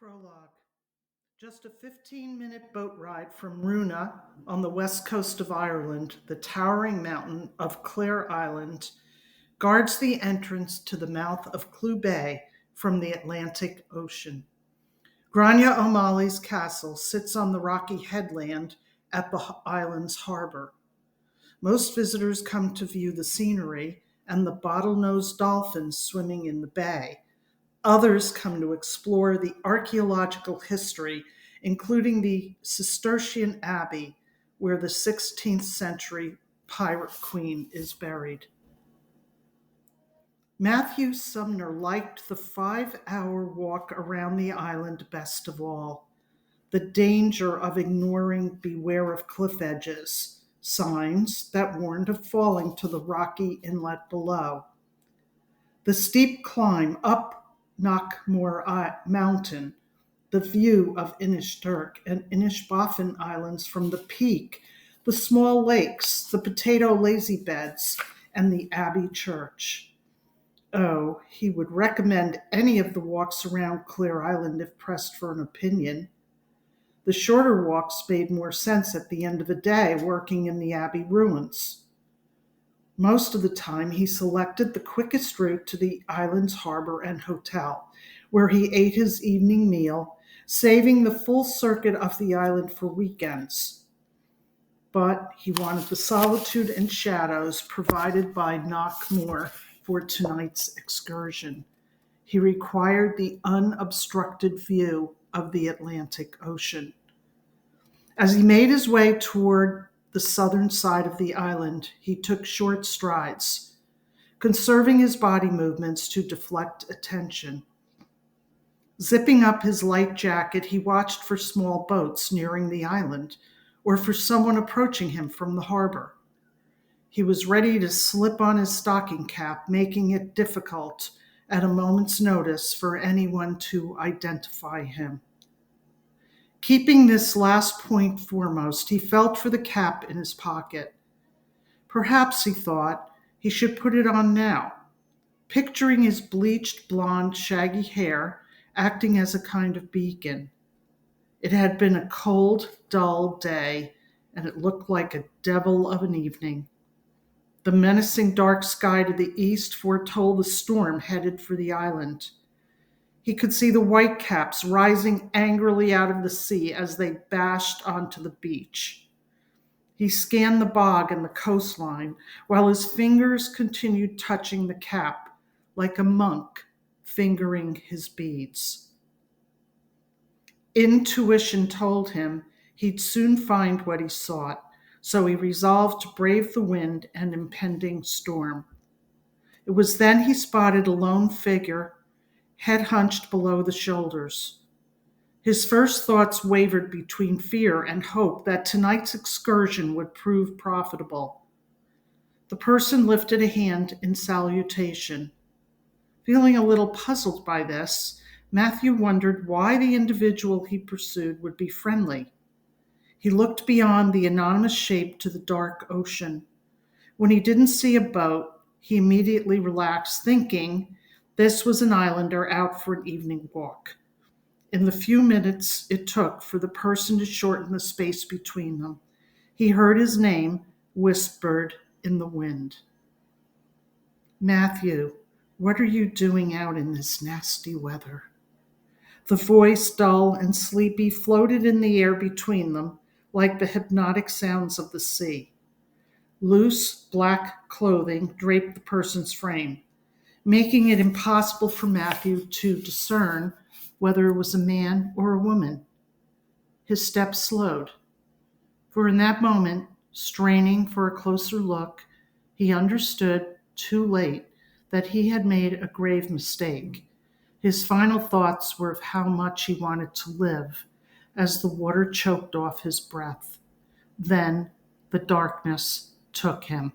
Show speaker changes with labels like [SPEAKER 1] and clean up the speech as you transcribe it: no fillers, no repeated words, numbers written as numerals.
[SPEAKER 1] Prologue. Just a 15-minute boat ride from Runa on the west coast of Ireland, the towering mountain of Clare Island guards the entrance to the mouth of Clew Bay from the Atlantic Ocean. Grania O'Malley's castle sits on the rocky headland at the island's harbor. Most visitors come to view the scenery and the bottlenose dolphins swimming in the bay. Others come to explore the archaeological history, including the Cistercian Abbey, where the 16th century pirate queen is buried. Matthew Sumner liked the 5-hour walk around the island best of all. The danger of ignoring "Beware of cliff edges" signs that warned of falling to the rocky inlet below. The steep climb up Knockmore Mountain, the view of Inishturk and Inishbofin Islands from the peak, the small lakes, the potato lazy beds, and the Abbey Church. Oh, he would recommend any of the walks around Clare Island if pressed for an opinion. The shorter walks made more sense at the end of the day working in the Abbey ruins. Most of the time, he selected the quickest route to the island's harbor and hotel, where he ate his evening meal, saving the full circuit of the island for weekends. But he wanted the solitude and shadows provided by Knockmore for tonight's excursion. He required the unobstructed view of the Atlantic Ocean. As he made his way toward the southern side of the island, he took short strides, conserving his body movements to deflect attention. Zipping up his light jacket, he watched for small boats nearing the island or for someone approaching him from the harbor. He was ready to slip on his stocking cap, making it difficult at a moment's notice for anyone to identify him. Keeping this last point foremost, he felt for the cap in his pocket. Perhaps, he thought, he should put it on now, picturing his bleached, blonde, shaggy hair acting as a kind of beacon. It had been a cold, dull day, and it looked like a devil of an evening. The menacing dark sky to the east foretold the storm headed for the island. He could see the whitecaps rising angrily out of the sea as they bashed onto the beach. He scanned the bog and the coastline while his fingers continued touching the cap like a monk fingering his beads. Intuition told him he'd soon find what he sought, so he resolved to brave the wind and impending storm. It was then he spotted a lone figure, head hunched below the shoulders. His first thoughts wavered between fear and hope that tonight's excursion would prove profitable. The person lifted a hand in salutation. Feeling a little puzzled by this, Matthew wondered why the individual he pursued would be friendly. He looked beyond the anonymous shape to the dark ocean. When he didn't see a boat, he immediately relaxed, thinking this was an islander out for an evening walk. In the few minutes it took for the person to shorten the space between them, he heard his name whispered in the wind. "Matthew, what are you doing out in this nasty weather?" The voice, dull and sleepy, floated in the air between them like the hypnotic sounds of the sea. Loose, black clothing draped the person's frame, making it impossible for Matthew to discern whether it was a man or a woman. His steps slowed, for in that moment, straining for a closer look, he understood too late that he had made a grave mistake. His final thoughts were of how much he wanted to live as the water choked off his breath. Then the darkness took him.